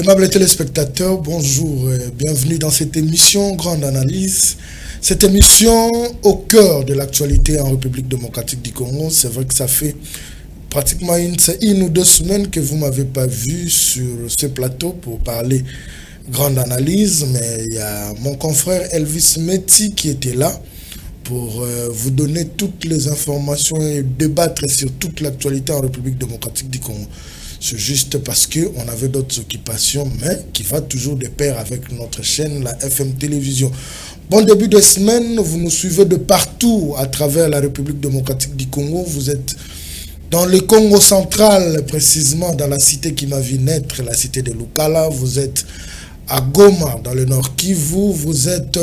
Aimables téléspectateurs, bonjour et bienvenue dans cette émission Grande Analyse. Cette émission au cœur de l'actualité en République démocratique du Congo. C'est vrai que ça fait pratiquement une ou deux semaines que vous ne m'avez pas vu sur ce plateau pour parler Grande Analyse, mais il y a mon confrère Elvis Meti qui était là pour vous donner toutes les informations et débattre sur toute l'actualité en République démocratique du Congo. C'est juste parce qu'on avait d'autres occupations, mais qui va toujours de pair avec notre chaîne, la FM Télévision. Bon début de semaine, vous nous suivez de partout à travers la République démocratique du Congo. Vous êtes dans le Congo central, précisément dans la cité qui m'a vu naître, la cité de Lukala. Vous êtes à Goma, dans le Nord Kivu. Vous êtes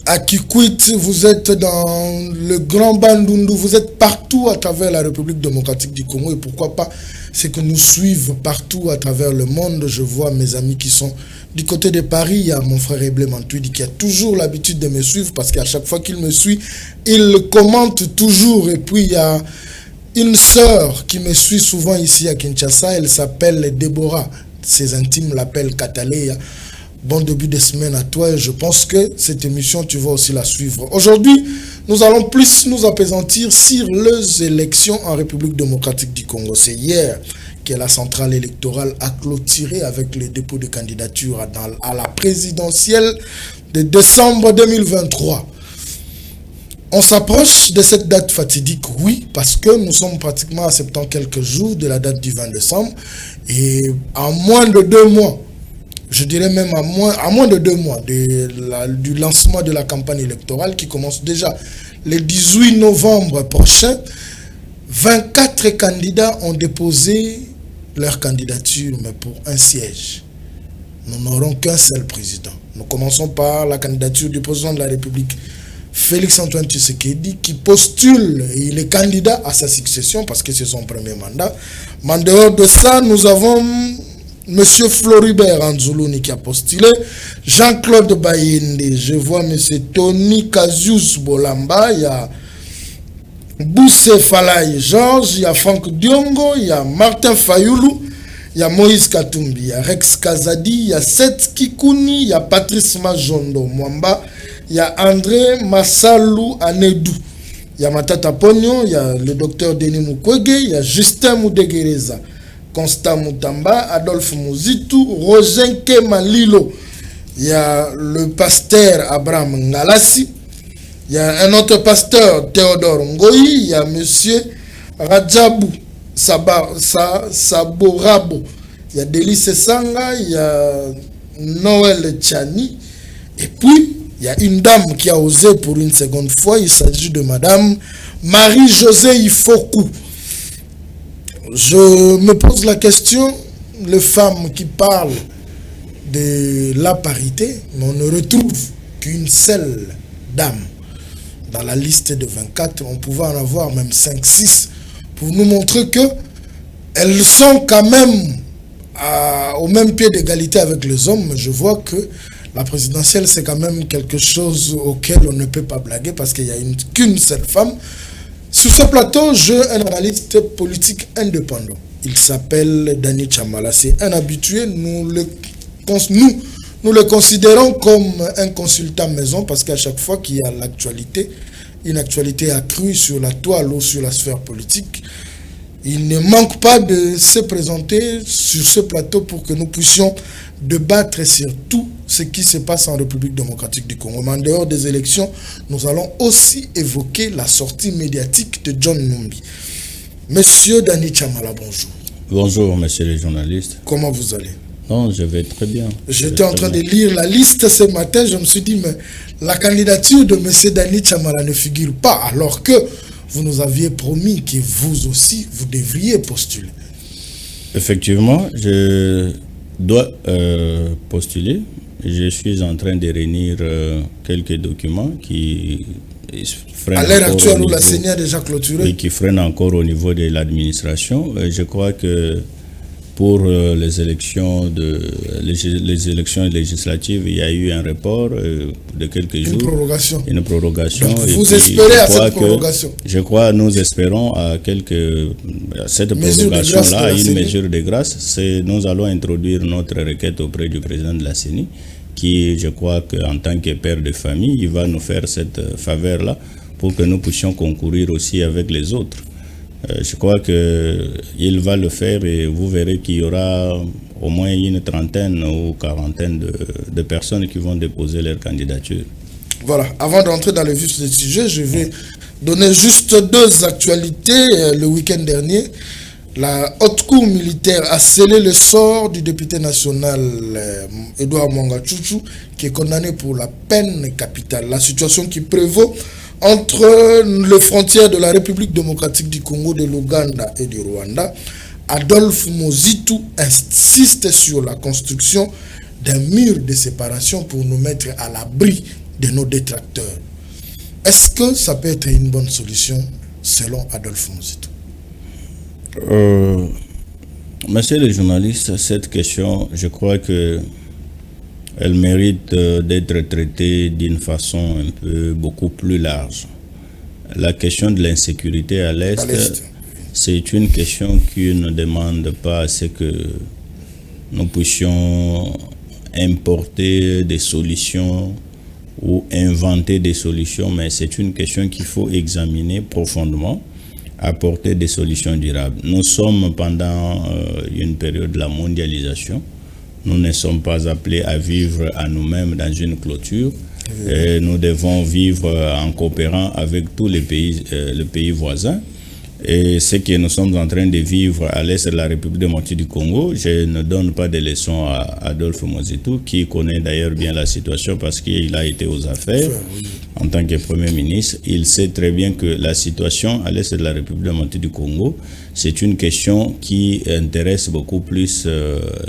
à Kikwit, vous êtes dans le Grand Bandundu, vous êtes partout à travers la République démocratique du Congo. Et pourquoi pas, c'est que nous suivent partout à travers le monde. Je vois mes amis qui sont du côté de Paris. Il y a mon frère Eblé Mantuidi qui a toujours l'habitude de me suivre parce qu'à chaque fois qu'il me suit, il commente toujours. Et puis il y a une sœur qui me suit souvent ici à Kinshasa. Elle s'appelle Déborah. Ses intimes l'appellent Kataleya. Bon début de semaine à toi et je pense que cette émission, tu vas aussi la suivre. Aujourd'hui, nous allons plus nous apaisantir sur les élections en République démocratique du Congo. C'est hier que la centrale électorale a clôturé avec les dépôts de candidature à la présidentielle de décembre 2023. On s'approche de cette date fatidique, oui, parce que nous sommes pratiquement à 70 quelques jours de la date du 20 décembre et en moins de 2 mois, je dirais même à moins de 2 mois du lancement de la campagne électorale qui commence déjà le 18 novembre prochain, 24 candidats ont déposé leur candidature, mais pour un siège. Nous n'aurons qu'un seul président. Nous commençons par la candidature du président de la République, Félix-Antoine Tshisekedi, qui postule et il est candidat à sa succession parce que c'est son premier mandat. Mais en dehors de ça, nous avons Monsieur Floribert Anzoulouni qui a postulé, Jean-Claude Bayende, je vois Monsieur Tony Kazius Bolamba, il y a Bousse Falaye Georges, il y a Franck Diongo, il y a Martin Fayoulou, il y a Moïse Katumbi, il y a Rex Kazadi, il y a Seth Kikouni, il y a Patrice Majondo Mwamba, il y a André Massalou Anedou, il y a Matata Pogno, il y a le docteur Denis Mukwege, il y a Justin Moudegereza, Constant Moutamba, Adolphe Mouzitou, Rogenke Malilo, il y a le pasteur Abraham Ngalassi, il y a un autre pasteur Théodore Ngoyi, il y a monsieur Radjabou Saborabo, il y a Délice Sanga, il y a Noël Tchani, et puis il y a une dame qui a osé pour une seconde fois, il s'agit de madame Marie-Josée Ifoku. Je me pose la question, les femmes qui parlent de la parité, mais on ne retrouve qu'une seule dame. Dans la liste de 24, on pouvait en avoir même 5, 6, pour nous montrer que elles sont quand même au même pied d'égalité avec les hommes. Je vois que la présidentielle, c'est quand même quelque chose auquel on ne peut pas blaguer parce qu'il n'y a qu'une seule femme. Sur ce plateau, j'ai un analyste politique indépendant. Il s'appelle Dani Chamala. C'est un habitué. Nous le considérons comme un consultant maison parce qu'à chaque fois qu'il y a l'actualité, une actualité accrue sur la toile ou sur la sphère politique, il ne manque pas de se présenter sur ce plateau pour que nous puissions débattre sur tout ce qui se passe en République démocratique du Congo. Mais en dehors des élections, nous allons aussi évoquer la sortie médiatique de John Numbi. Monsieur Dani Chamala, bonjour. Bonjour, monsieur le journaliste. Comment vous allez? Non, je vais très bien. J'étais en train de lire la liste ce matin, je me suis dit, mais la candidature de monsieur Dani Chamala ne figure pas, alors que vous nous aviez promis que vous aussi, vous devriez postuler. Effectivement, je dois postuler. Je suis en train de réunir quelques documents qui freinent. À l'heure actuelle où la CENI a déjà clôturé. Et qui freinent encore au niveau de l'administration. Je crois que pour les élections législatives, il y a eu un report de quelques jours. Une prorogation. Donc, vous espérez à cette prorogation? Nous espérons à cette prorogation-là, à une mesure de grâce. Nous allons introduire notre requête auprès du président de la CENI, qui, je crois qu'en tant que père de famille, il va nous faire cette faveur-là pour que nous puissions concourir aussi avec les autres. Je crois qu'il va le faire et vous verrez qu'il y aura au moins une trentaine ou quarantaine de personnes qui vont déposer leur candidature. Voilà, avant d'entrer dans le vif du sujet, je vais donner juste deux actualités. Le week-end dernier, la haute cour militaire a scellé le sort du député national Edouard Mwanga-Tchouchou, qui est condamné pour la peine capitale. La situation qui prévaut entre les frontières de la République démocratique du Congo, de l'Ouganda et du Rwanda, Adolphe Mozitu insiste sur la construction d'un mur de séparation pour nous mettre à l'abri de nos détracteurs. Est-ce que ça peut être une bonne solution selon Adolphe Mozitu? Monsieur le journaliste, cette question, je crois que elle mérite d'être traitée d'une façon beaucoup plus large. La question de l'insécurité à l'Est, c'est une question qui ne demande pas à ce que nous puissions importer des solutions ou inventer des solutions, mais c'est une question qu'il faut examiner profondément, apporter des solutions durables. Nous sommes pendant une période de la mondialisation. Nous ne sommes pas appelés à vivre à nous-mêmes dans une clôture. Et nous devons vivre en coopérant avec tous les pays voisins. Et ce que nous sommes en train de vivre à l'est de la République démocratique du Congo, je ne donne pas de leçons à Adolphe Mozitu, qui connaît d'ailleurs bien la situation parce qu'il a été aux affaires en tant que Premier ministre. Il sait très bien que la situation à l'est de la République démocratique du Congo, c'est une question qui intéresse beaucoup plus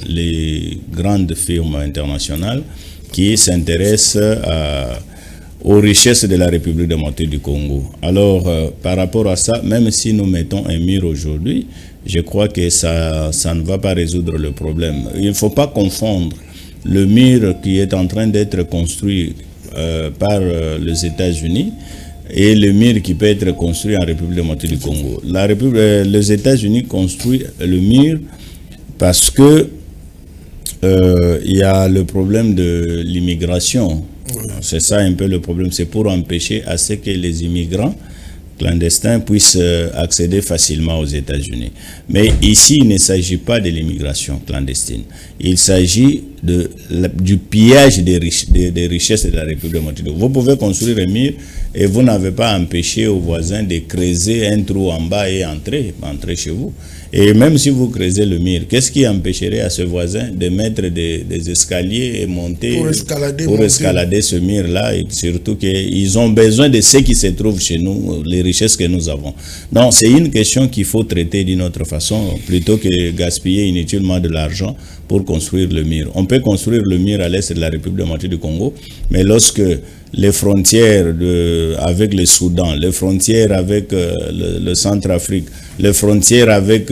les grandes firmes internationales qui s'intéressent aux richesses de la République démocratique du Congo. Alors, par rapport à ça, même si nous mettons un mur aujourd'hui, je crois que ça ne va pas résoudre le problème. Il ne faut pas confondre le mur qui est en train d'être construit par les États-Unis et le mur qui peut être construit en République démocratique du Congo. Les États-Unis construisent le mur parce que il y a le problème de l'immigration. C'est ça un peu le problème. C'est pour empêcher à ce que les immigrants clandestins puissent accéder facilement aux États-Unis. Mais ici, il ne s'agit pas de l'immigration clandestine. Il s'agit du pillage des richesses de la République démocratique. Vous pouvez construire un mur et vous n'avez pas empêché aux voisins de creuser un trou en bas et entrer chez vous. Et même si vous creusez le mur, qu'est-ce qui empêcherait à ce voisin de mettre des escaliers et monter pour escalader ce mur-là? Et surtout qu'ils ont besoin de ce qui se trouve chez nous, les richesses que nous avons. Donc, c'est une question qu'il faut traiter d'une autre façon, plutôt que gaspiller inutilement de l'argent pour construire le mur. On peut construire le mur à l'est de la République démocratique du Congo, mais lorsque les frontières avec le Soudan, les frontières avec le Centrafrique, les frontières avec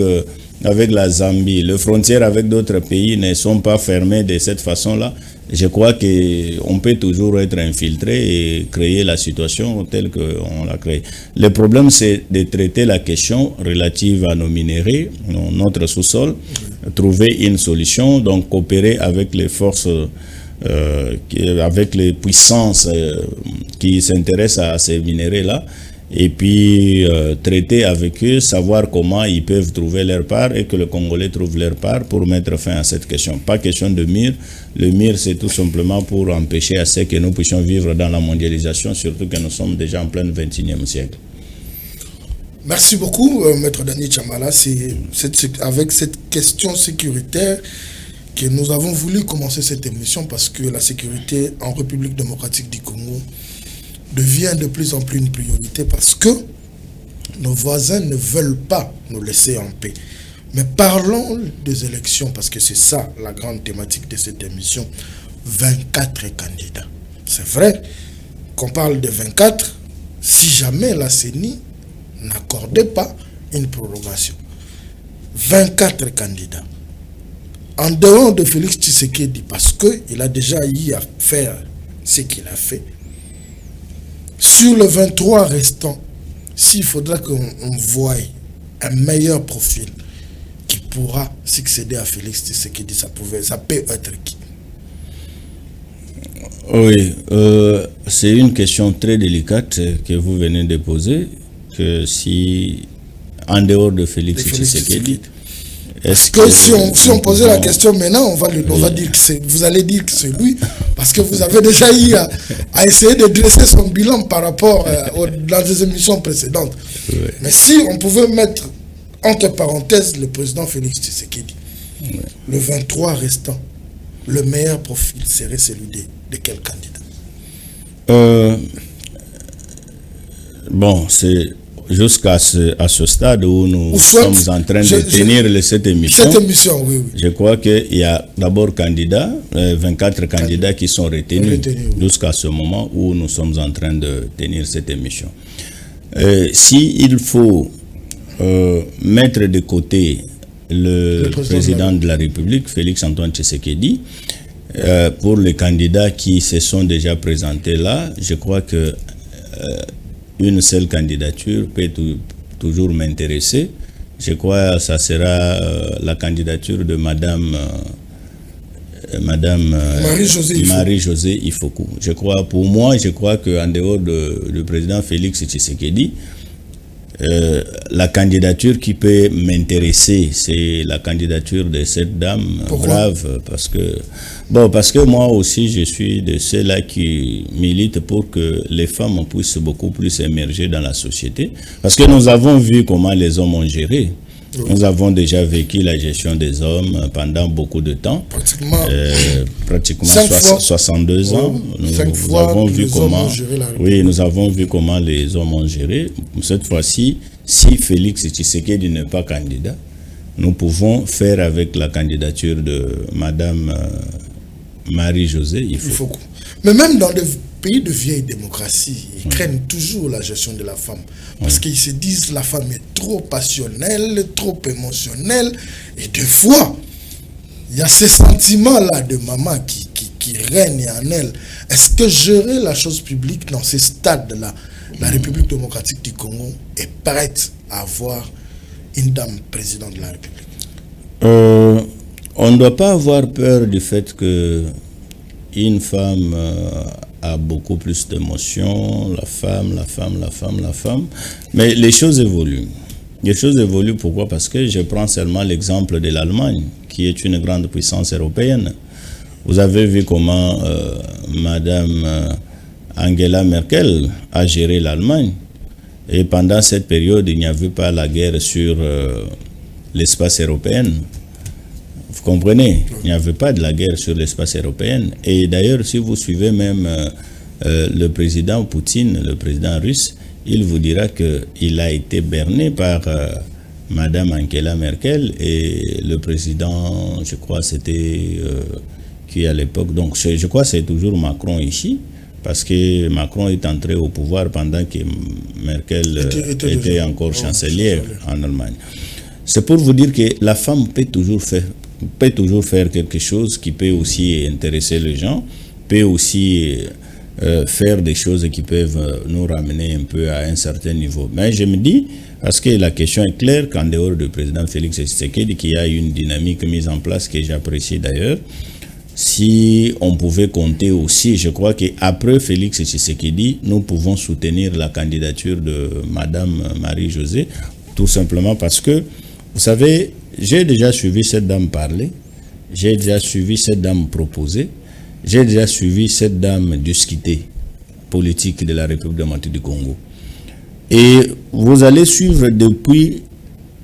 la Zambie, les frontières avec d'autres pays ne sont pas fermées de cette façon-là, je crois qu'on peut toujours être infiltré et créer la situation telle qu'on l'a créée. Le problème, c'est de traiter la question relative à nos minéraux, notre sous-sol, trouver une solution, donc coopérer avec les forces, avec les puissances qui s'intéressent à ces minéraux-là, et puis traiter avec eux, savoir comment ils peuvent trouver leur part et que le Congolais trouve leur part pour mettre fin à cette question. Pas question de mur. Le mur, c'est tout simplement pour empêcher à ce que nous puissions vivre dans la mondialisation, surtout que nous sommes déjà en plein 21e siècle. Merci beaucoup, Maître Dani Chamala. C'est avec cette question sécuritaire que nous avons voulu commencer cette émission, parce que la sécurité en République démocratique du Congo devient de plus en plus une priorité, parce que nos voisins ne veulent pas nous laisser en paix. Mais parlons des élections, parce que c'est ça la grande thématique de cette émission. 24 candidats. C'est vrai qu'on parle de 24 si jamais la CENI n'accordait pas une prorogation. 24 candidats. en dehors de Félix Tshisekedi, parce qu'il a déjà eu à faire ce qu'il a fait, sur le 23 restant, s'il faudra qu'on voie un meilleur profil qui pourra succéder à Félix Tshisekedi, ça peut être qui? Oui, c'est une question très délicate que vous venez de poser, que si, en dehors de Félix Tshisekedi, est-ce que si on posait la question maintenant, on va dire que vous allez dire que c'est lui, parce que vous avez déjà eu à essayer de dresser son bilan par rapport dans des émissions précédentes. Oui. Mais si on pouvait mettre entre parenthèses le président Félix Tshisekedi, le 23 restant, le meilleur profil serait celui de quel candidat? Bon, c'est jusqu'à ce stade où nous sommes en train de tenir cette émission. Cette émission, oui. Je crois qu'il y a d'abord 24 candidats qui sont retenus jusqu'à ce moment où nous sommes en train de tenir cette émission. S'il faut mettre de côté le président de la République, Félix Antoine Tshisekedi, pour les candidats qui se sont déjà présentés là, je crois que une seule candidature peut toujours m'intéresser. Je crois que ça sera la candidature de Madame Marie-Josée Ifoku. Pour moi, je crois qu'en dehors du président Félix Tshisekedi, la candidature qui peut m'intéresser, c'est la candidature de cette dame. Pourquoi? Brave, parce que moi aussi je suis de ceux-là qui militent pour que les femmes puissent beaucoup plus émerger dans la société, parce que nous avons vu comment les hommes ont géré. Nous avons déjà vécu la gestion des hommes pendant beaucoup de temps, pratiquement 62 ans. Nous avons vu comment les hommes ont géré. Cette fois-ci, si Félix Tshisekedi n'est pas candidat, nous pouvons faire avec la candidature de Madame Marie-Josée Ifoku. Mais même dans les pays de vieille démocratie, ils craignent toujours la gestion de la femme. Parce qu'ils se disent la femme est trop passionnelle, trop émotionnelle. Et des fois, il y a ces sentiments-là de maman qui règnent en elle. Est-ce que gérer la chose publique dans ces stades-là, la République démocratique du Congo est prête à avoir une dame présidente de la République? On ne doit pas avoir peur du fait que une femme a beaucoup plus d'émotions, la femme. Mais les choses évoluent. Les choses évoluent pourquoi? Parce que je prends seulement l'exemple de l'Allemagne, qui est une grande puissance européenne. Vous avez vu comment Madame Angela Merkel a géré l'Allemagne. Et pendant cette période, il n'y avait pas la guerre sur l'espace européen. Vous comprenez? Il n'y avait pas de la guerre sur l'espace européen. Et d'ailleurs, si vous suivez même le président Poutine, le président russe, il vous dira qu'il a été berné par Madame Angela Merkel et le président, je crois, c'était qui à l'époque. Donc, je crois que c'est toujours Macron ici, parce que Macron est entré au pouvoir pendant que Merkel était encore chancelière en Allemagne. C'est pour vous dire que la femme peut toujours faire quelque chose qui peut aussi intéresser les gens, peut aussi faire des choses qui peuvent nous ramener un peu à un certain niveau. Mais je me dis, parce que la question est claire, qu'en dehors du président Félix Tshisekedi, qu'il y a une dynamique mise en place que j'apprécie d'ailleurs, si on pouvait compter aussi, je crois qu'après Félix Tshisekedi, nous pouvons soutenir la candidature de Madame Marie-Josée, tout simplement parce que, vous savez, j'ai déjà suivi cette dame parler, j'ai déjà suivi cette dame proposer, j'ai déjà suivi cette dame discuter politique de la République démocratique du Congo. Et vous allez suivre depuis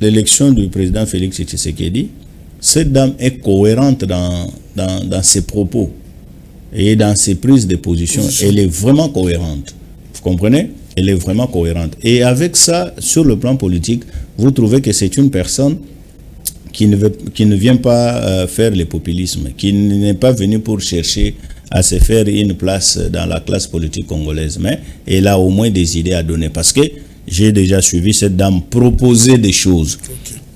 l'élection du président Félix Tshisekedi, cette dame est cohérente dans ses propos et dans ses prises de position. Elle est vraiment cohérente. Vous comprenez? Elle est vraiment cohérente. Et avec ça, sur le plan politique, vous trouvez que c'est une personne qui ne vient pas faire le populisme, qui n'est pas venu pour chercher à se faire une place dans la classe politique congolaise, mais elle a au moins des idées à donner. Parce que j'ai déjà suivi cette dame proposer des choses.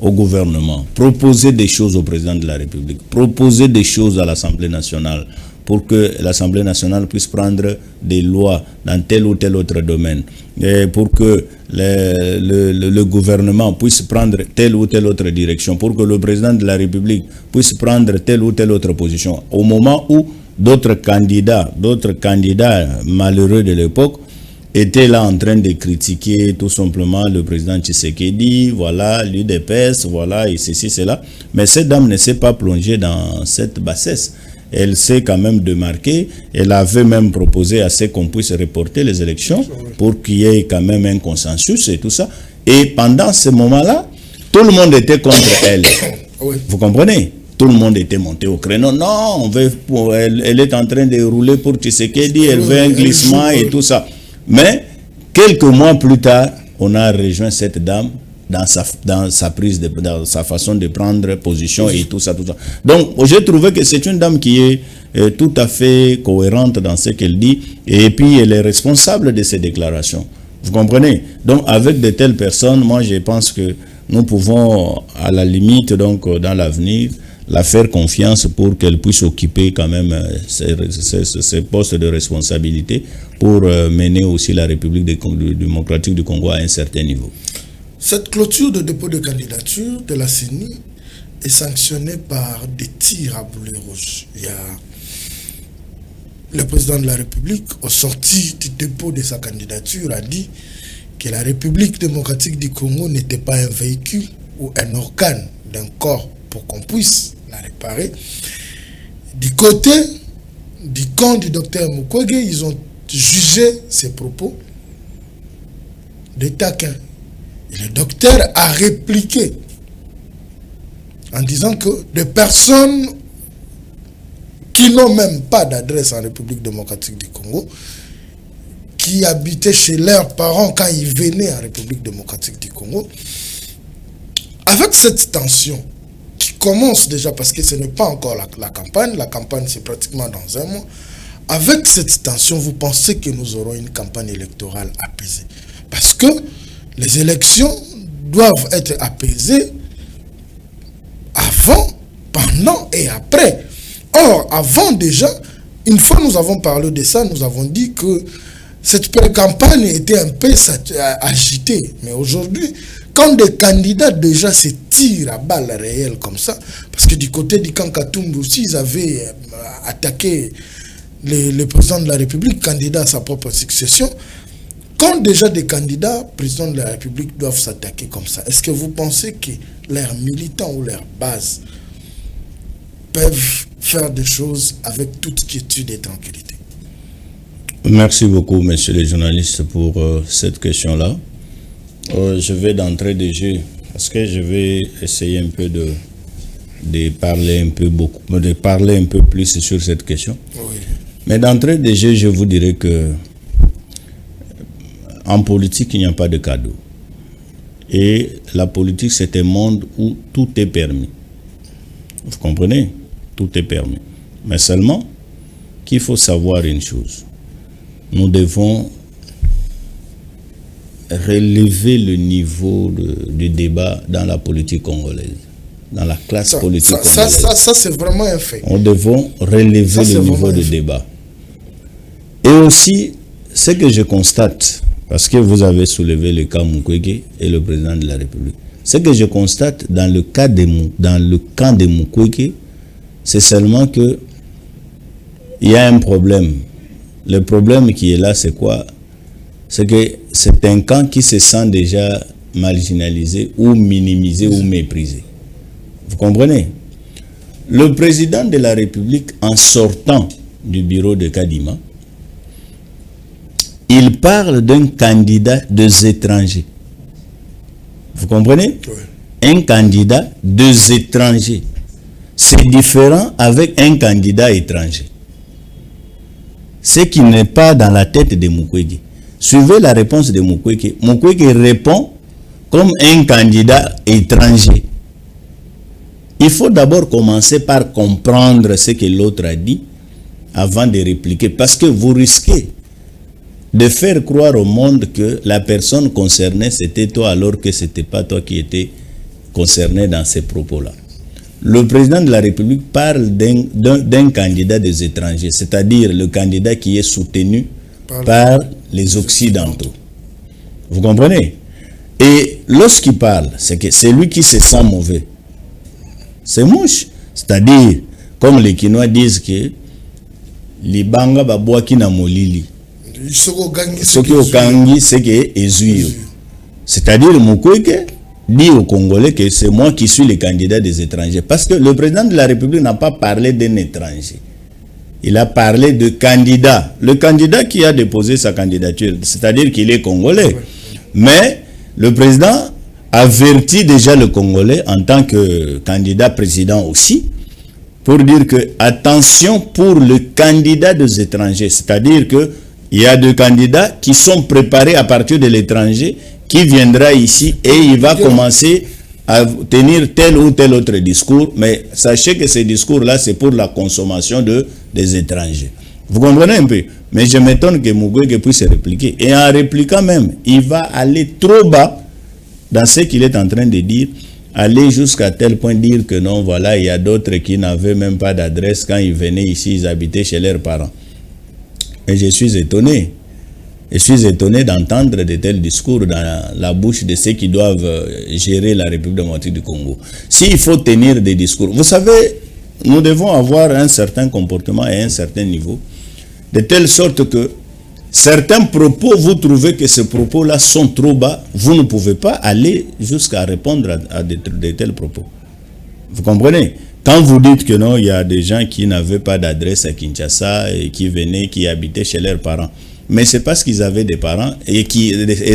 au gouvernement, proposer des choses au président de la République, proposer des choses à l'Assemblée nationale pour que l'Assemblée nationale puisse prendre des lois dans tel ou tel autre domaine, et pour que le gouvernement puisse prendre telle ou telle autre direction, pour que le président de la République puisse prendre telle ou telle autre position, au moment où d'autres candidats malheureux de l'époque étaient là en train de critiquer tout simplement le président Tshisekedi, voilà, l'UDPS, voilà, et ceci, cela. Mais cette dame ne s'est pas plongée dans cette bassesse. Elle s'est quand même démarquée. Elle avait même proposé à ce qu'on puisse reporter les élections pour qu'il y ait quand même un consensus et tout ça. Et pendant ce moment-là, tout le monde était contre elle. Vous comprenez? Tout le monde était monté au créneau. Non, elle est en train de rouler pour Tshisekedi, elle veut un glissement et tout ça. Mais quelques mois plus tard, on a rejoint cette dame dans sa prise, dans sa façon de prendre position et tout ça, tout ça. Donc, j'ai trouvé que c'est une dame qui est tout à fait cohérente dans ce qu'elle dit, et puis elle est responsable de ses déclarations. Vous comprenez? Donc, avec de telles personnes, moi, je pense que nous pouvons, à la limite, donc, dans l'avenir, la faire confiance pour qu'elle puisse occuper quand même ces postes de responsabilité pour mener aussi la République démocratique du Congo à un certain niveau. Cette clôture de dépôt de candidature de la CENI est sanctionnée par des tirs à boulet rouge. Il y a le président de la République, au sorti du dépôt de sa candidature, a dit que la République démocratique du Congo n'était pas un véhicule ou un organe d'un corps pour qu'on puisse la réparer. Du côté du camp du docteur Mukwege, ils ont jugé ses propos de taquin. Et le docteur a répliqué en disant que des personnes qui n'ont même pas d'adresse en République démocratique du Congo, qui habitaient chez leurs parents quand ils venaient en République démocratique du Congo, avec cette tension qui commence déjà, parce que ce n'est pas encore la campagne c'est pratiquement dans un mois, avec cette tension, vous pensez que nous aurons une campagne électorale apaisée? Parce que les élections doivent être apaisées avant, pendant et après. Or, avant déjà, une fois nous avons parlé de ça, nous avons dit que cette pré-campagne était un peu agitée. Mais aujourd'hui, quand des candidats déjà se tirent à balles réelles comme ça, parce que du côté du camp Katumbi aussi, ils avaient attaqué le président de la République, candidat à sa propre succession. Quand déjà des candidats, président de la République, doivent s'attaquer comme ça, est-ce que vous pensez que leurs militants ou leurs bases peuvent faire des choses avec toute quiétude et tranquillité? Merci beaucoup, messieurs les journalistes, pour cette question-là. Je vais d'entrée de jeu, parce que je vais essayer un peu de parler un peu plus sur cette question. Oui. Mais d'entrée de jeu, je vous dirais que en politique, il n'y a pas de cadeau. Et la politique, c'est un monde où tout est permis. Vous comprenez? Tout est permis. Mais seulement qu'il faut savoir une chose. Nous devons relever le niveau du débat dans la politique congolaise, dans la classe politique congolaise. Ça c'est vraiment un fait. Nous devons relever le niveau du débat. Et aussi, ce que je constate, parce que vous avez soulevé le cas Mukwege et le président de la République, ce que je constate dans le camp de Mukwege, c'est seulement que il y a un problème. Le problème qui est là, c'est quoi? C'est que c'est un camp qui se sent déjà marginalisé ou minimisé ou méprisé. Vous comprenez? Le président de la République, en sortant du bureau de Kadima, il parle d'un candidat des étrangers. Vous comprenez? Oui. Un candidat des étrangers. C'est différent avec un candidat étranger. Ce qui n'est pas dans la tête de Mukwege. Suivez la réponse de Mukwege. Mukwege répond comme un candidat étranger. Il faut d'abord commencer par comprendre ce que l'autre a dit avant de répliquer. Parce que vous risquez de faire croire au monde que la personne concernée c'était toi alors que ce n'était pas toi qui étais concernés dans ces propos-là. Le président de la République parle d'un candidat des étrangers, c'est-à-dire le candidat qui est soutenu par les Occidentaux. Vous comprenez? Et lorsqu'il parle, c'est que c'est lui qui se sent mauvais. C'est mouche. C'est-à-dire, comme les Kinois disent que les banga babouaki na molili. Ce qui au kangi, c'est que ezuyo. C'est-à-dire, Mukwege dit aux Congolais que c'est moi qui suis le candidat des étrangers. Parce que le président de la République n'a pas parlé d'un étranger. Il a parlé de candidat. Le candidat qui a déposé sa candidature, c'est-à-dire qu'il est Congolais. Mais le président avertit déjà le Congolais en tant que candidat président aussi, pour dire que attention pour le candidat des étrangers. C'est-à-dire que il y a deux candidats qui sont préparés à partir de l'étranger, qui viendra ici et il va commencer à tenir tel ou tel autre discours. Mais sachez que ces discours-là, c'est pour la consommation des étrangers. Vous comprenez un peu? Mais je m'étonne que Mukwege puisse répliquer. Et en répliquant même, il va aller trop bas dans ce qu'il est en train de dire, aller jusqu'à tel point de dire que non, voilà, il y a d'autres qui n'avaient même pas d'adresse. Quand ils venaient ici, ils habitaient chez leurs parents. Et je suis étonné. Je suis étonné d'entendre de tels discours dans la bouche de ceux qui doivent gérer la République démocratique du Congo. S'il faut tenir des discours, vous savez, nous devons avoir un certain comportement et un certain niveau, de telle sorte que certains propos, vous trouvez que ces propos-là sont trop bas, vous ne pouvez pas aller jusqu'à répondre à de tels propos. Vous comprenez? Quand vous dites que non, il y a des gens qui n'avaient pas d'adresse à Kinshasa et qui venaient, qui habitaient chez leurs parents. Mais c'est parce qu'ils avaient des parents et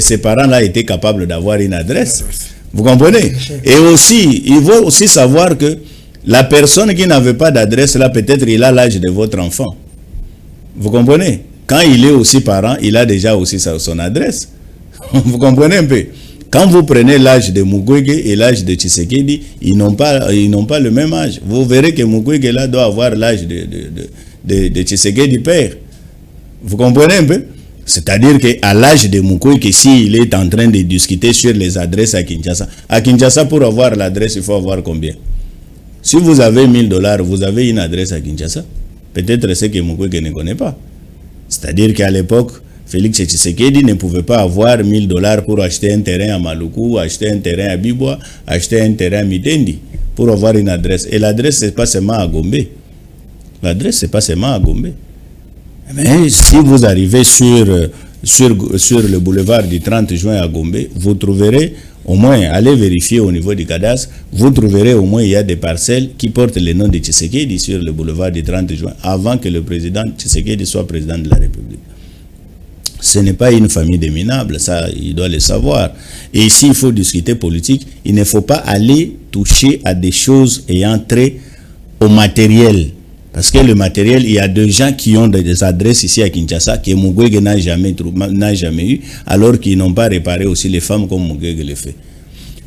ces parents-là étaient capables d'avoir une adresse. Vous comprenez? Et aussi, il faut aussi savoir que la personne qui n'avait pas d'adresse, là, peut-être il a l'âge de votre enfant. Vous comprenez? Quand il est aussi parent, il a déjà aussi son adresse. Vous comprenez un peu? Quand vous prenez l'âge de Mukwege et l'âge de Tshisekedi, ils n'ont pas le même âge. Vous verrez que Mukwege là doit avoir l'âge de Tshisekedi père. Vous comprenez un peu? C'est-à-dire qu'à l'âge de Mukwege, s'il est en train de discuter sur les adresses à Kinshasa, pour avoir l'adresse, il faut avoir combien? Si vous avez $1000, vous avez une adresse à Kinshasa. Peut-être c'est que Mukwege ne connaît pas. C'est-à-dire qu'à l'époque, Félix Tshisekedi ne pouvait pas avoir $1000 pour acheter un terrain à Maluku, acheter un terrain à Bibwa, acheter un terrain à Mitendi, pour avoir une adresse. Et l'adresse, c'est pas seulement à Gombe. L'adresse, c'est pas seulement à Gombe. Mais si vous arrivez sur le boulevard du 30 juin à Gombe, vous trouverez, au moins, allez vérifier au niveau du cadastre, vous trouverez au moins, il y a des parcelles qui portent le nom de Tshisekedi sur le boulevard du 30 juin, avant que le président Tshisekedi soit président de la République. Ce n'est pas une famille de minables, ça, il doit le savoir. Et ici, il faut discuter politique. Il ne faut pas aller toucher à des choses ayant trait au matériel. Parce que le matériel, il y a des gens qui ont des adresses ici à Kinshasa que Mukwege n'a jamais eu, alors qu'ils n'ont pas réparé aussi les femmes comme Mukwege le fait.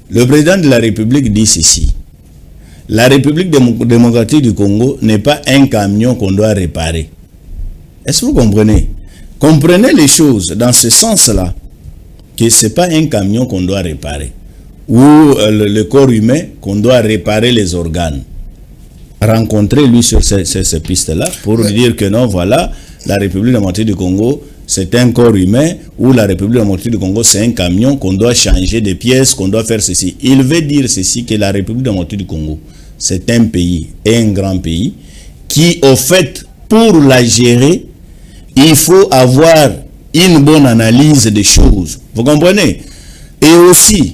Le président de la République dit ceci. La République démocratique du Congo n'est pas un camion qu'on doit réparer. Est-ce que vous comprenez? Comprenez les choses dans ce sens-là, que ce n'est pas un camion qu'on doit réparer, ou le corps humain qu'on doit réparer les organes. Rencontrez-lui sur ces pistes-là pour dire que non, voilà, la République démocratique du Congo, c'est un corps humain, ou la République démocratique du Congo, c'est un camion qu'on doit changer des pièces, qu'on doit faire ceci. Il veut dire ceci, que la République démocratique du Congo, c'est un pays, un grand pays, qui, au fait, pour la gérer, il faut avoir une bonne analyse des choses. Vous comprenez? Et aussi,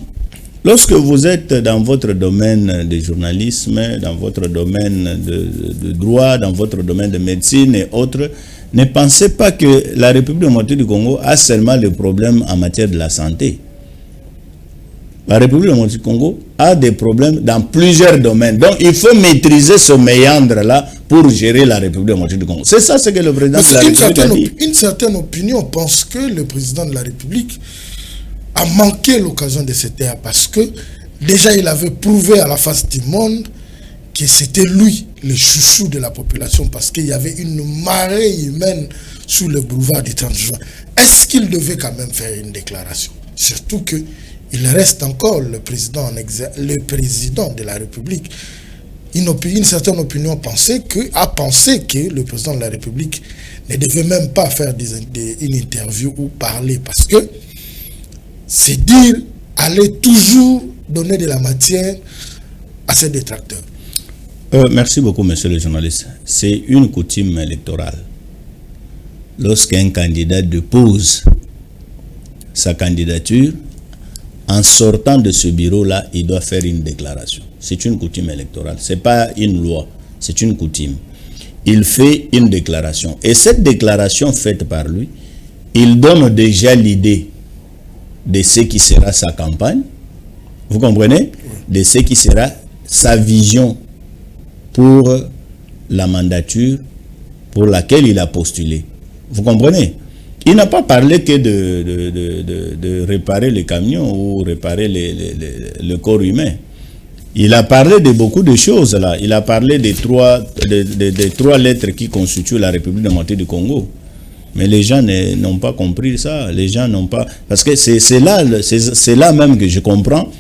lorsque vous êtes dans votre domaine de journalisme, dans votre domaine de droit, dans votre domaine de médecine et autres, ne pensez pas que la République démocratique du Congo a seulement des problèmes en matière de la santé. La République démocratique du Congo a des problèmes dans plusieurs domaines. Donc, il faut maîtriser ce méandre-là pour gérer la République démocratique du Congo. C'est ça ce que le président de la République a dit. Une certaine opinion pense que le président de la République a manqué l'occasion de cette ère parce que déjà il avait prouvé à la face du monde que c'était lui le chouchou de la population parce qu'il y avait une marée humaine sur le boulevard du 30 juin. Est-ce qu'il devait quand même faire une déclaration? Surtout que il reste encore le président de la République. Une certaine opinion a pensé que le président de la République ne devait même pas faire une interview ou parler, parce que c'est dire aller toujours donner de la matière à ses détracteurs. Merci beaucoup, monsieur le journaliste. C'est une coutume électorale. Lorsqu'un candidat dépose sa candidature, en sortant de ce bureau-là, il doit faire une déclaration. C'est une coutume électorale. Ce n'est pas une loi, c'est une coutume. Il fait une déclaration. Et cette déclaration faite par lui, il donne déjà l'idée de ce qui sera sa campagne. Vous comprenez? De ce qui sera sa vision pour la mandature pour laquelle il a postulé. Vous comprenez? Il n'a pas parlé que de réparer les camions ou réparer le corps humain. Il a parlé de beaucoup de choses là. Il a parlé des trois lettres qui constituent la République démocratique du Congo. Mais les gens n'ont pas compris ça. Les gens n'ont pas... Parce que c'est là même que je comprends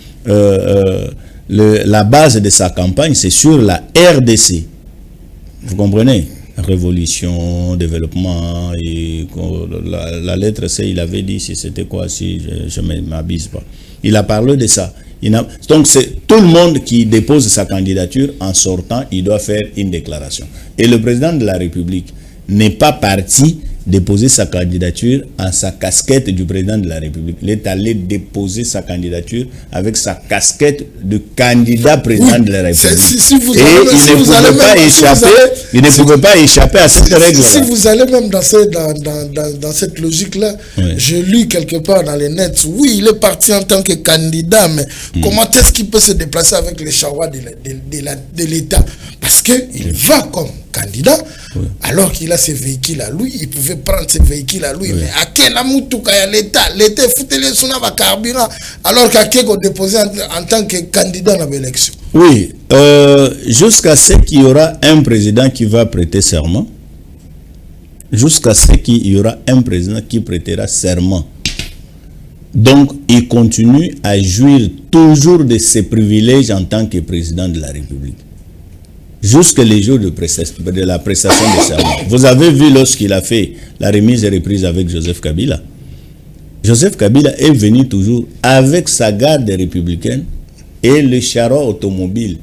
la base de sa campagne, c'est sur la RDC. Vous comprenez? Révolution, développement, et la lettre C, il avait dit si c'était quoi, si je ne m'abuse pas. Il a parlé de ça. Donc c'est tout le monde qui dépose sa candidature, en sortant, il doit faire une déclaration. Et le président de la République n'est pas parti déposer sa candidature en sa casquette du président de la République. Il est allé déposer sa candidature avec sa casquette de candidat président de la République. Il ne pouvait pas échapper à cette règle. Si vous allez même dans cette logique-là, j'ai lu quelque part dans les nets, oui, il est parti en tant que candidat, mais comment est-ce qu'il peut se déplacer avec les charrois de l'État? Parce qu'il va comme candidat, alors qu'il a ses véhicules à lui, il pouvait prendre ses véhicules à lui, mais à quel amoutuka ya l'État foutez les sous va carburant, alors qu'à qui qu'on déposé en tant que candidat dans l'élection. Oui, jusqu'à ce qu'il y aura un président qui va prêter serment, jusqu'à ce qu'il y aura un président qui prêtera serment. Donc, il continue à jouir toujours de ses privilèges en tant que président de la République. Jusqu'à les jours de la prestation de serment. Vous avez vu lorsqu'il a fait la remise et reprise avec Joseph Kabila. Joseph Kabila est venu toujours avec sa garde républicaine et le char automobile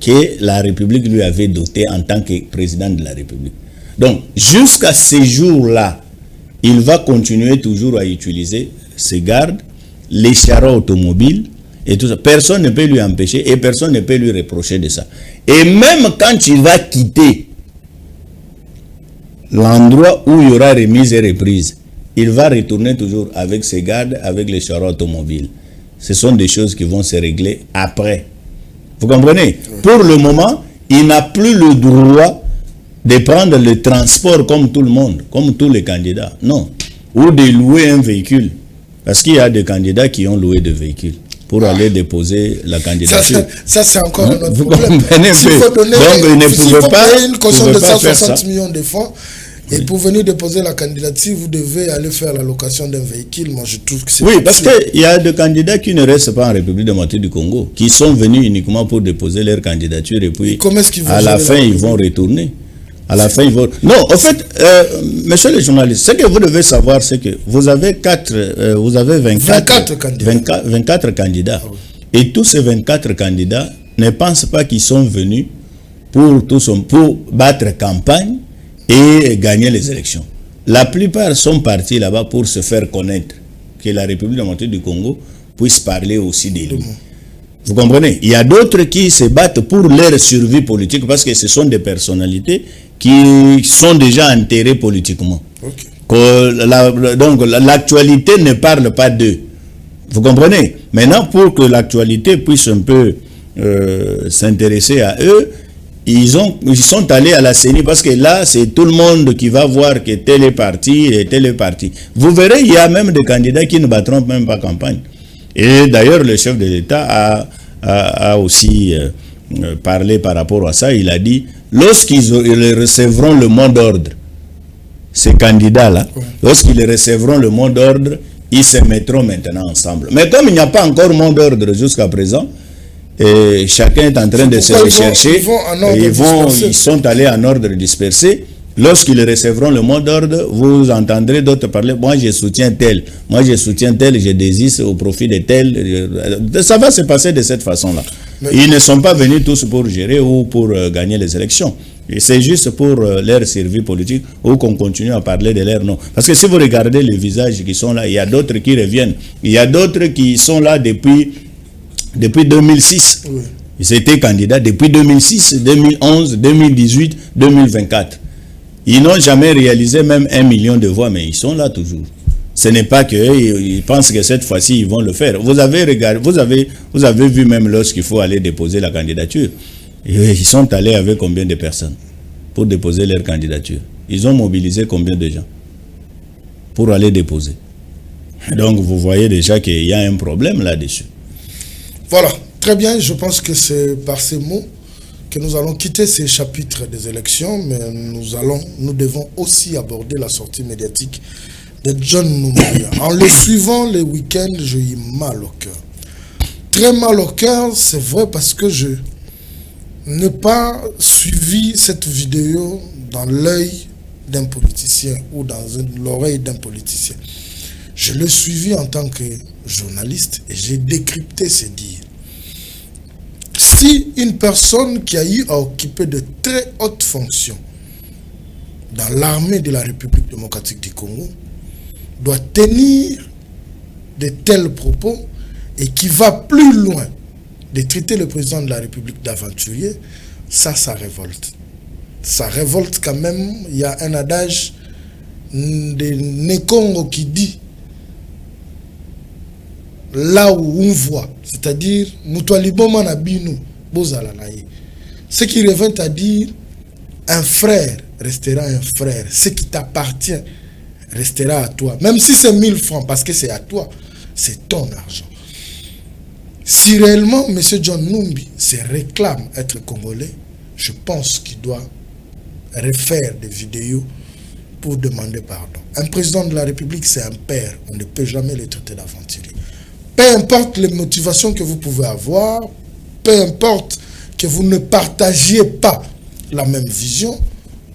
que la République lui avait doté en tant que président de la République. Donc, jusqu'à ces jours-là, il va continuer toujours à utiliser ses gardes, les chars automobiles, et tout ça. Personne ne peut lui empêcher et personne ne peut lui reprocher de ça. Et même quand il va quitter l'endroit où il y aura remise et reprise, il va retourner toujours avec ses gardes, avec les chars automobiles. Ce sont des choses qui vont se régler après. Vous comprenez? Pour le moment, il n'a plus le droit de prendre le transport comme tout le monde, comme tous les candidats. Non. Ou de louer un véhicule. Parce qu'il y a des candidats qui ont loué des véhicules pour aller déposer la candidature. Ça c'est encore un autre problème. Donc il ne pouvait pas payer une caution de 160 millions de francs et pour venir déposer la candidature, vous devez aller faire la location d'un véhicule. Moi je trouve que c'est... Oui, parce qu'il y a des candidats qui ne restent pas en République démocratique du Congo, qui sont venus uniquement pour déposer leur candidature et puis à la fin ils vont retourner. À la fin, ils vont... Non, en fait, monsieur le journaliste, ce que vous devez savoir, c'est que vous avez 24 candidats. Ah oui. Et tous ces 24 candidats ne pensent pas qu'ils sont venus pour battre campagne et gagner les élections. La plupart sont partis là-bas pour se faire connaître, que la République démocratique du Congo puisse parler aussi de lui. Vous comprenez? Il y a d'autres qui se battent pour leur survie politique parce que ce sont des personnalités qui sont déjà enterrées politiquement. Okay. Donc l'actualité ne parle pas d'eux. Vous comprenez? Maintenant, pour que l'actualité puisse un peu s'intéresser à eux, ils sont allés à la CENI parce que là, c'est tout le monde qui va voir que tel est parti et tel est parti. Vous verrez, il y a même des candidats qui ne battront même pas campagne. Et d'ailleurs, le chef de l'État a aussi parlé par rapport à ça. Il a dit, lorsqu'ils recevront le mot d'ordre, ces candidats-là, lorsqu'ils recevront le mot d'ordre, ils se mettront maintenant ensemble. Mais comme il n'y a pas encore mot d'ordre jusqu'à présent, et chacun est en train de se rechercher, ils sont allés en ordre dispersé. Lorsqu'ils recevront le mot d'ordre, vous entendrez d'autres parler. Moi, je soutiens tel. Moi, je soutiens tel. Je désiste au profit de tel. Ça va se passer de cette façon-là. Ils ne sont pas venus tous pour gérer ou pour gagner les élections. C'est juste pour leur survie politique ou qu'on continue à parler de leur nom. Parce que si vous regardez les visages qui sont là, il y a d'autres qui reviennent. Il y a d'autres qui sont là depuis 2006. Oui. Ils étaient candidats depuis 2006, 2011, 2018, 2024. Ils n'ont jamais réalisé même 1 million de voix, mais ils sont là toujours. Ce n'est pas qu'ils pensent que cette fois-ci, ils vont le faire. Vous avez vu même lorsqu'il faut aller déposer la candidature. Ils sont allés avec combien de personnes pour déposer leur candidature? Ils ont mobilisé combien de gens pour aller déposer? Donc, vous voyez déjà qu'il y a un problème là-dessus. Voilà, très bien. Je pense que c'est par ces mots que nous allons quitter ces chapitres des élections, mais nous devons aussi aborder la sortie médiatique de John Numbi. En le suivant les week-ends, j'ai eu mal au cœur. Très mal au cœur, c'est vrai, parce que je n'ai pas suivi cette vidéo dans l'œil d'un politicien ou dans l'oreille d'un politicien. Je l'ai suivi en tant que journaliste et j'ai décrypté ses dires. Si une personne qui a eu à occuper de très hautes fonctions dans l'armée de la République démocratique du Congo doit tenir de tels propos et qui va plus loin de traiter le président de la République d'aventurier, ça révolte. Ça révolte quand même. Il y a un adage de Nekongo qui dit là où on voit, c'est-à-dire ce qui revient à dire un frère restera un frère, ce qui t'appartient restera à toi, même si c'est 1000 francs, parce que c'est à toi, c'est ton argent. Si réellement M. John Numbi se réclame être congolais, je pense qu'il doit refaire des vidéos pour demander pardon. Un président de la République, c'est un père, on ne peut jamais le traiter d'aventurier. Peu importe les motivations que vous pouvez avoir, peu importe que vous ne partagiez pas la même vision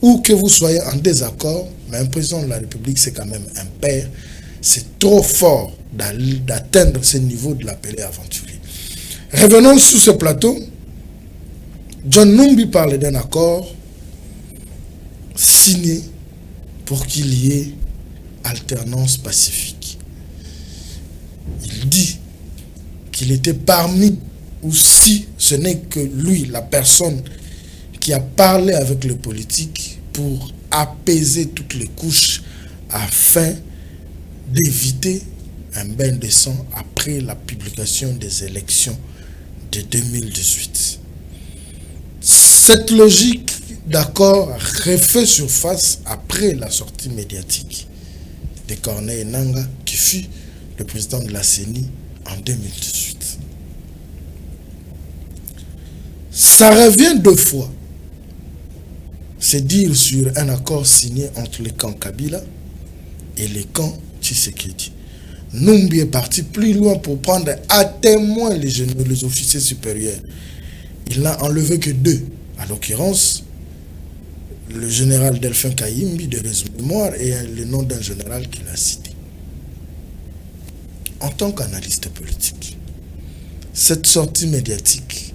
ou que vous soyez en désaccord, mais un président de la République, c'est quand même un père. C'est trop fort d'atteindre ce niveau de l'appeler aventurier. Revenons sur ce plateau. John Numbi parle d'un accord signé pour qu'il y ait alternance pacifique. Il dit qu'il était parmi, ou si ce n'est que lui, la personne qui a parlé avec le politique pour apaiser toutes les couches afin d'éviter un bain de sang après la publication des élections de 2018. Cette logique d'accord refait surface après la sortie médiatique de Corneille Nangaa, qui fut le président de la CENI en 2018. Ça revient deux fois. C'est dire sur un accord signé entre le camp Kabila et le camp Tshisekedi. Numbi est parti plus loin pour prendre à témoin les officiers supérieurs. Il n'a enlevé que deux, à l'occurrence le général Delphin Kayimbi de mémoire et le nom d'un général qu'il a cité. En tant qu'analyste politique, cette sortie médiatique,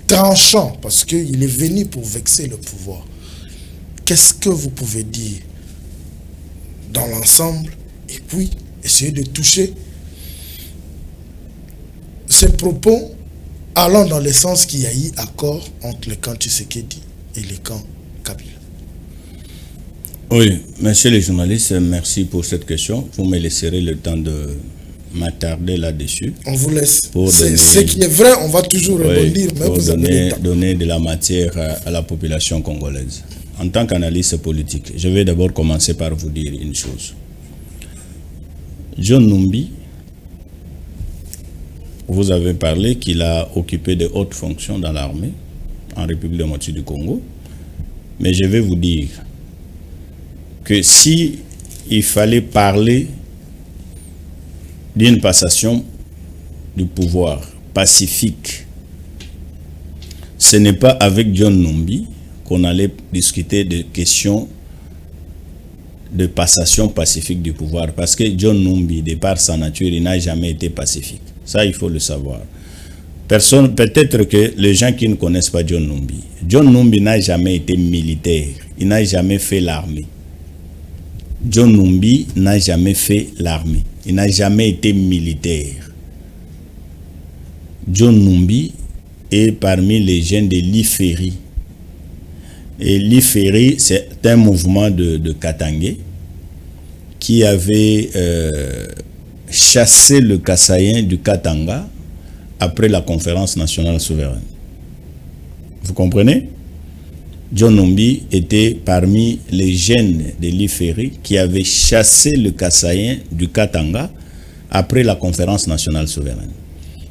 tranchant parce qu'il est venu pour vexer le pouvoir, qu'est-ce que vous pouvez dire dans l'ensemble et puis essayer de toucher ces propos allant dans le sens qu'il y a eu accord entre le camp Tshisekedi et le camp Kabila. Oui, monsieur le journaliste, merci pour cette question. Vous me laisserez le temps de m'attarder là-dessus. On vous laisse. Ce qui est vrai, on va toujours rebondir, mais vous avez donner de la matière à la population congolaise. En tant qu'analyste politique, je vais d'abord commencer par vous dire une chose. John Numbi, vous avez parlé qu'il a occupé de hautes fonctions dans l'armée en République démocratique du Congo. Mais je vais vous dire que si il fallait parler d'une passation du pouvoir pacifique, ce n'est pas avec John Numbi qu'on allait discuter de questions de passation pacifique du pouvoir, parce que John Numbi, de par sa nature, il n'a jamais été pacifique. Ça, il faut le savoir. Peut-être que les gens qui ne connaissent pas John Numbi n'a jamais été militaire, il n'a jamais fait l'armée. John Numbi n'a jamais fait l'armée, il n'a jamais été militaire. John Numbi est parmi les jeunes de l'Iferi. Et l'Iferi, c'est un mouvement de Katangé qui avait chassé le Kassaïen du Katanga après la conférence nationale souveraine. Vous comprenez? John Numbi était parmi les jeunes de l'Iferi qui avaient chassé le Kassaïen du Katanga après la conférence nationale souveraine.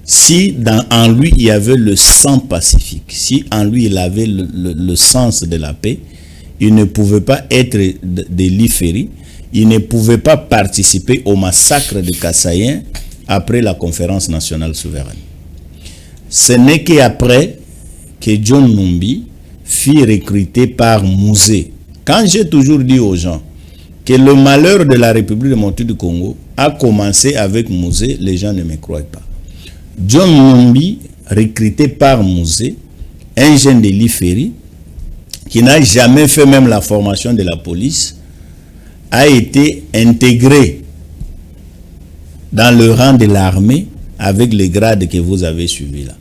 Si en lui il y avait le sang pacifique, si en lui il avait le sens de la paix, il ne pouvait pas être de l'Iferi, il ne pouvait pas participer au massacre de Kassaïen après la conférence nationale souveraine. Ce n'est qu'après que John Numbi fut recruté par Mouzé. Quand j'ai toujours dit aux gens que le malheur de la République démocratique du Congo a commencé avec Mouzé, les gens ne me croient pas. John Numbi, recruté par Mouzé, un jeune de l'Iferi, qui n'a jamais fait même la formation de la police, a été intégré dans le rang de l'armée avec les grades que vous avez suivis là.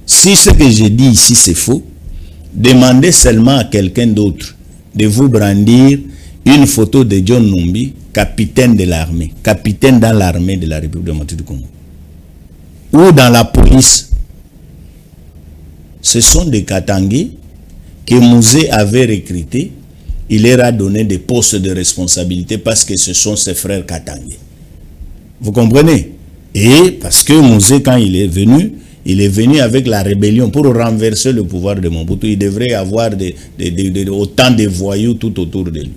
Si ce que je dis ici c'est faux, demandez seulement à quelqu'un d'autre de vous brandir une photo de John Numbi, capitaine de l'armée, capitaine dans l'armée de la République démocratique du Congo, ou dans la police. Ce sont des Katangais que Mouzé avait recrutés. Il leur a donné des postes de responsabilité parce que ce sont ses frères Katangais. Vous comprenez? Et parce que Mouzé, quand il est venu avec la rébellion pour renverser le pouvoir de Mobutu. Il devrait y avoir autant de voyous tout autour de lui.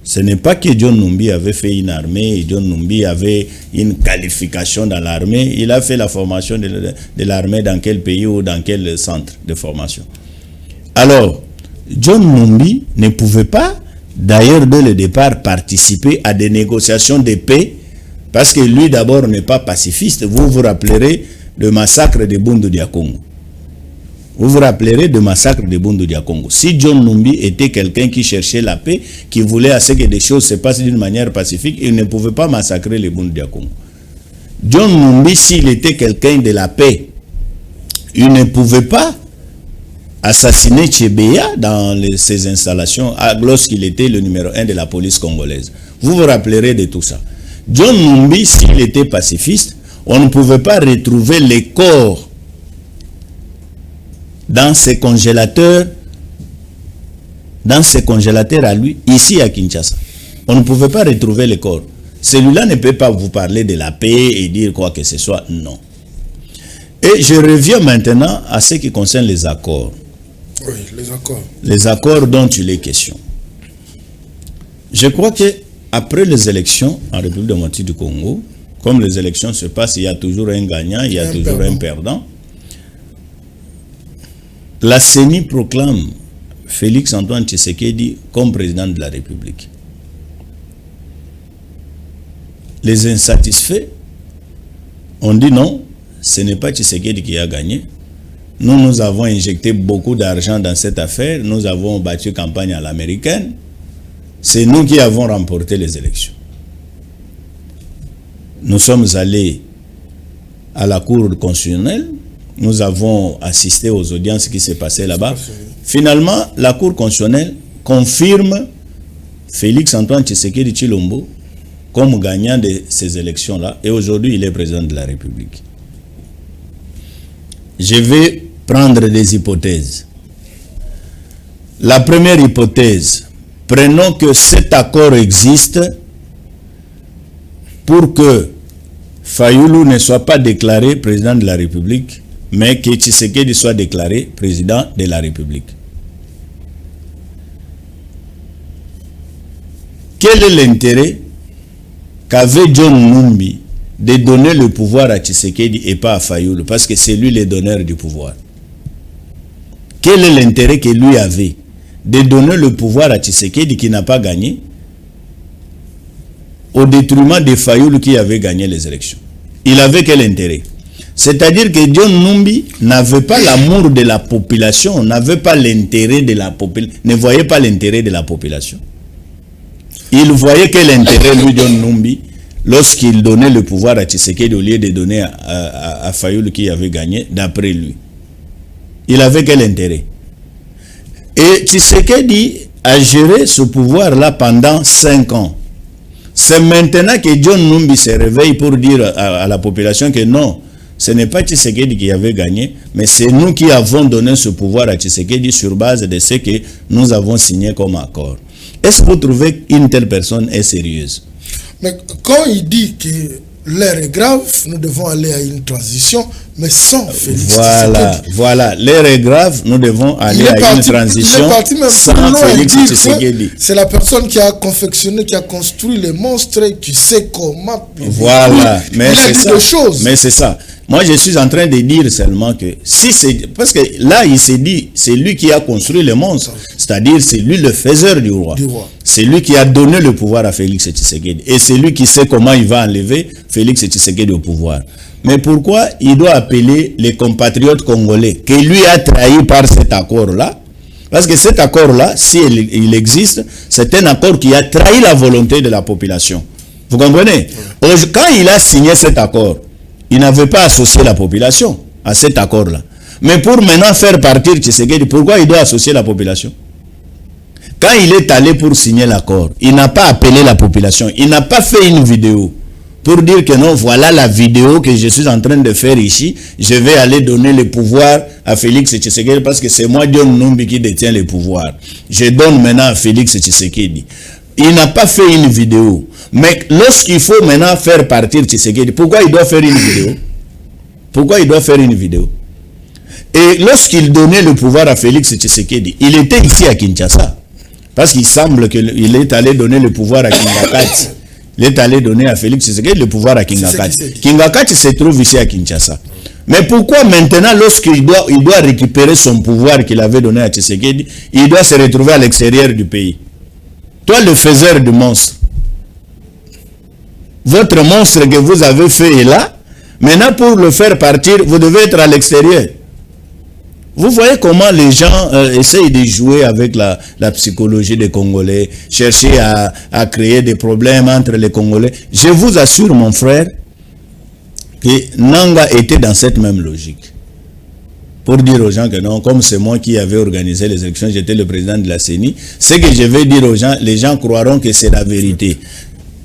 Ce n'est pas que John Numbi avait fait une armée, et John Numbi avait une qualification dans l'armée. Il a fait la formation de l'armée dans quel pays ou dans quel centre de formation. Alors, John Numbi ne pouvait pas, d'ailleurs dès le départ, participer à des négociations de paix, parce que lui d'abord n'est pas pacifiste. Vous vous rappellerez le massacre de Bundu Dia Congo. Vous vous rappellerez du massacre de Bundu Dia Congo. Si John Numbi était quelqu'un qui cherchait la paix, qui voulait à ce que des choses se passent d'une manière pacifique, il ne pouvait pas massacrer les Bundu Dia Congo. John Numbi, s'il était quelqu'un de la paix, il ne pouvait pas assassiner Tchebeya dans ses installations lorsqu'il était le numéro 1 de la police congolaise. Vous vous rappellerez de tout ça. John Numbi, s'il était pacifiste, on ne pouvait pas retrouver les corps dans ses congélateurs à lui, ici à Kinshasa. On ne pouvait pas retrouver les corps. Celui-là ne peut pas vous parler de la paix et dire quoi que ce soit, non. Et je reviens maintenant à ce qui concerne les accords. Oui, les accords. Les accords dont il est question. Je crois que après les élections en République démocratique du Congo, comme les élections se passent, il y a toujours un gagnant, il y a toujours un perdant. La CENI proclame Félix Antoine Tshisekedi comme président de la République. Les insatisfaits ont dit non, ce n'est pas Tshisekedi qui a gagné. Nous avons injecté beaucoup d'argent dans cette affaire, nous avons battu campagne à l'américaine. C'est nous qui avons remporté les élections. Nous sommes allés à la Cour constitutionnelle, nous avons assisté aux audiences qui s'est passées là-bas. Finalement, la Cour constitutionnelle confirme Félix Antoine Tshisekedi Tshilombo comme gagnant de ces élections-là, et aujourd'hui il est président de la République. Je vais prendre des hypothèses. La première hypothèse, prenons que cet accord existe pour que Fayulu ne soit pas déclaré président de la République, mais que Tshisekedi soit déclaré président de la République. Quel est l'intérêt qu'avait John Numbi de donner le pouvoir à Tshisekedi et pas à Fayoulou, parce que c'est lui le donneur du pouvoir. Quel est l'intérêt que lui avait de donner le pouvoir à Tshisekedi qui n'a pas gagné au détriment de Fayoulou qui avait gagné les élections? Il avait quel intérêt? C'est-à-dire que John Numbi n'avait pas l'amour de la population, n'avait pas l'intérêt de la population, ne voyait pas l'intérêt de la population. Il voyait quel intérêt, lui, John Numbi, lorsqu'il donnait le pouvoir à Tshisekedi au lieu de donner à Fayoulou qui avait gagné, d'après lui. Il avait quel intérêt? Et Tshisekedi a géré ce pouvoir-là pendant 5 ans. C'est maintenant que John Numbi se réveille pour dire à la population que non, ce n'est pas Tshisekedi qui avait gagné, mais c'est nous qui avons donné ce pouvoir à Tshisekedi sur base de ce que nous avons signé comme accord. Est-ce que vous trouvez qu'une telle personne est sérieuse? Mais quand il dit que l'heure est grave, nous devons aller à une transition, mais sans Félix Tshisekedi. Voilà, l'heure est grave, nous devons aller à une transition sans Félix Tshisekedi. C'est la personne qui a confectionné, qui a construit les monstres et qui sait comment. Voilà, mais c'est ça. Mais c'est ça. Moi, je suis en train de dire seulement que si c'est... Parce que là, il s'est dit, c'est lui qui a construit les monstres. C'est-à-dire, c'est lui le faiseur du roi. C'est lui qui a donné le pouvoir à Félix Tshisekedi. Et c'est lui qui sait comment il va enlever Félix Tshisekedi au pouvoir. Mais pourquoi il doit appeler les compatriotes congolais que lui a trahi par cet accord-là? Parce que cet accord-là, si il existe, c'est un accord qui a trahi la volonté de la population. Vous comprenez? Quand il a signé cet accord, il n'avait pas associé la population à cet accord-là. Mais pour maintenant faire partir Tshisekedi, pourquoi il doit associer la population? Quand il est allé pour signer l'accord, il n'a pas appelé la population. Il n'a pas fait une vidéo pour dire que non, voilà la vidéo que je suis en train de faire ici. Je vais aller donner le pouvoir à Félix Tshisekedi parce que c'est moi, John Numbi, qui détient le pouvoir. Je donne maintenant à Félix Tshisekedi. Il n'a pas fait une vidéo. Mais lorsqu'il faut maintenant faire partir Tshisekedi, pourquoi il doit faire une vidéo? Pourquoi il doit faire une vidéo? Et lorsqu'il donnait le pouvoir à Félix Tshisekedi, il était ici à Kinshasa. Parce qu'il semble qu'il est allé donner le pouvoir à Kingakati. Il est allé donner à Félix Tshisekedi le pouvoir à Kingakati. Kingakati se trouve ici à Kinshasa. Mais pourquoi maintenant, lorsqu'il doit récupérer son pouvoir qu'il avait donné à Tshisekedi, il doit se retrouver à l'extérieur du pays? Toi, le faiseur du monstre, votre monstre que vous avez fait est là. Maintenant, pour le faire partir, vous devez être à l'extérieur. Vous voyez comment les gens essayent de jouer avec la psychologie des Congolais, chercher à créer des problèmes entre les Congolais. Je vous assure, mon frère, que Nanga était dans cette même logique. Pour dire aux gens que non, comme c'est moi qui avais organisé les élections, j'étais le président de la CENI, ce que je vais dire aux gens, les gens croiront que c'est la vérité.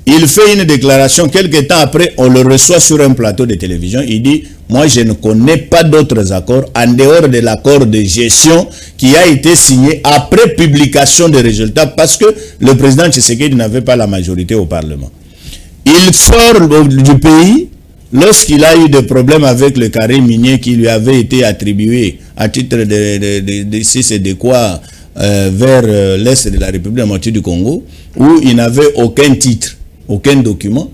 Il fait une déclaration, quelques temps après, on le reçoit sur un plateau de télévision, il dit, moi je ne connais pas d'autres accords en dehors de l'accord de gestion qui a été signé après publication des résultats parce que le président Tshisekedi n'avait pas la majorité au Parlement. Il sort du pays lorsqu'il a eu des problèmes avec le carré minier qui lui avait été attribué à titre de si c'est de quoi vers l'est de la République démocratique du Congo, où il n'avait aucun titre, aucun document.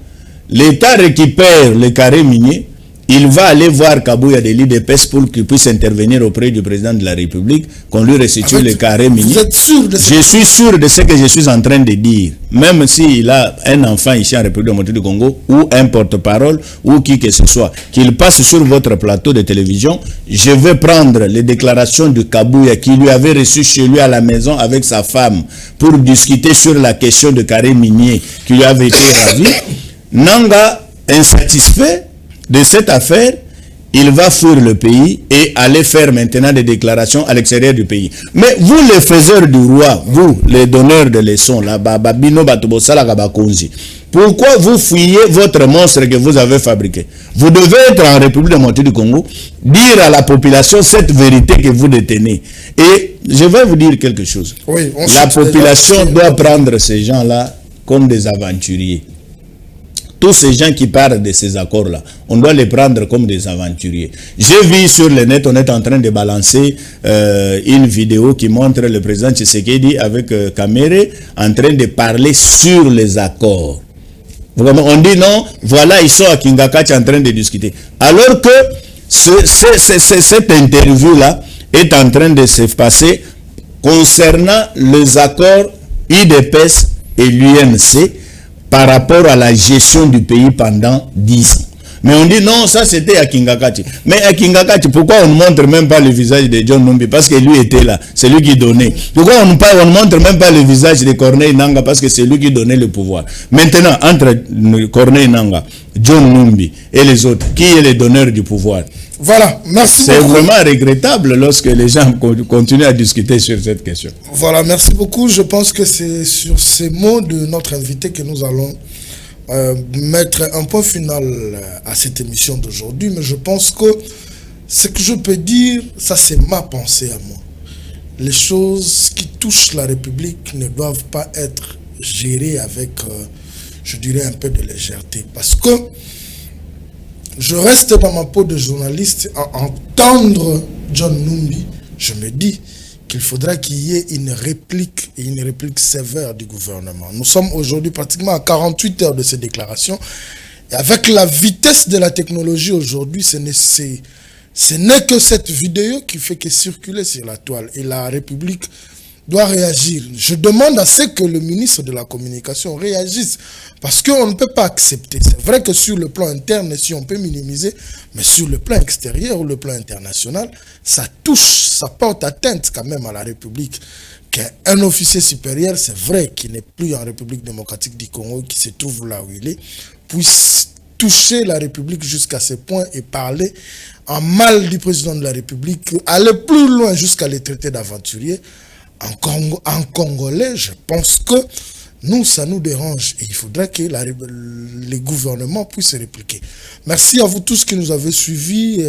L'État récupère le carré minier, il va aller voir Kabouya de l'IDPS pour qu'il puisse intervenir auprès du président de la République, qu'on lui restitue le carré minier. Vous êtes sûr de ça? Je suis sûr de ce que je suis en train de dire. Même s'il a un enfant ici en République démocratique du Congo, ou un porte-parole, ou qui que ce soit, qu'il passe sur votre plateau de télévision, je vais prendre les déclarations de Kabouya qui lui avait reçu chez lui à la maison avec sa femme pour discuter sur la question de carré minier qui lui avait été ravi. Nanga, insatisfait de cette affaire, il va fuir le pays et aller faire maintenant des déclarations à l'extérieur du pays. Mais vous, les faiseurs du roi, vous, les donneurs de leçons, pourquoi vous fuyez votre monstre que vous avez fabriqué? Vous devez être en République démocratique du Congo, dire à la population cette vérité que vous détenez. Et je vais vous dire quelque chose. Oui, la population doit prendre ces gens-là comme des aventuriers. Tous ces gens qui parlent de ces accords-là, on doit les prendre comme des aventuriers. J'ai vu sur le net, on est en train de balancer une vidéo qui montre le président Tshisekedi avec Kamere en train de parler sur les accords. Vraiment, on dit non, voilà, ils sont à Kingakachi en train de discuter. Alors que cette interview-là est en train de se passer concernant les accords IDPS et l'UNC par rapport à la gestion du pays pendant 10 ans. Mais on dit non, ça c'était à Kingakachi. Mais à Kingakachi, pourquoi on ne montre même pas le visage de John Numbi? Parce que lui était là, c'est lui qui donnait. Pourquoi on ne montre même pas le visage de Corneille Nangaa? Parce que c'est lui qui donnait le pouvoir. Maintenant, entre Corneille Nangaa, John Numbi et les autres, qui est le donneur du pouvoir? Voilà, merci beaucoup. C'est vraiment regrettable lorsque les gens continuent à discuter sur cette question. Voilà, merci beaucoup. Je pense que c'est sur ces mots de notre invité que nous allons mettre un point final à cette émission d'aujourd'hui. Mais je pense que ce que je peux dire, ça c'est ma pensée à moi. Les choses qui touchent la République ne doivent pas être gérées avec, je dirais, un peu de légèreté. Parce que je reste dans ma peau de journaliste à entendre John Numbi. Je me dis qu'il faudra qu'il y ait une réplique, et une réplique sévère du gouvernement. Nous sommes aujourd'hui pratiquement à 48 heures de ces déclarations. Et avec la vitesse de la technologie aujourd'hui, ce n'est que cette vidéo qui fait que circuler sur la toile. Et la République doit réagir. Je demande à ce que le ministre de la Communication réagisse. Parce qu'on ne peut pas accepter. C'est vrai que sur le plan interne, si on peut minimiser, mais sur le plan extérieur ou le plan international, ça touche, ça porte atteinte quand même à la République. Qu'un officier supérieur, c'est vrai qu'il n'est plus en République démocratique du Congo, qui se trouve là où il est, puisse toucher la République jusqu'à ce point et parler en mal du président de la République, aller plus loin jusqu'à les traiter d'aventuriers. En Congolais, je pense que nous, ça nous dérange et il faudrait que les gouvernements puissent répliquer. Merci à vous tous qui nous avez suivis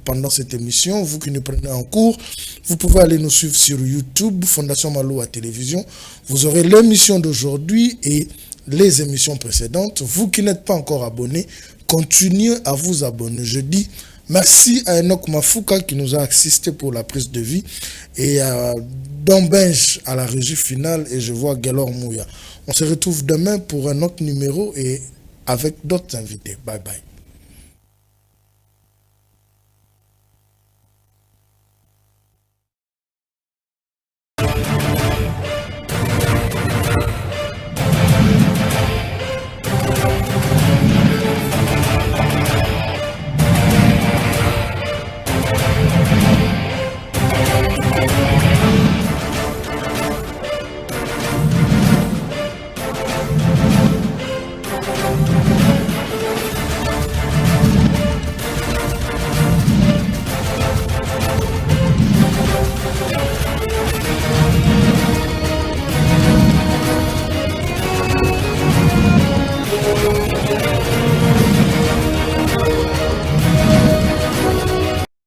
pendant cette émission. Vous qui nous prenez en cours, vous pouvez aller nous suivre sur YouTube, Fondation Maloa Télévision. Vous aurez l'émission d'aujourd'hui et les émissions précédentes. Vous qui n'êtes pas encore abonnés, continuez à vous abonner. Je dis merci à Enoch Mafuka qui nous a assisté pour la prise de vie et à Don Benj à la régie finale et je vois Galor Mouya. On se retrouve demain pour un autre numéro et avec d'autres invités. Bye bye.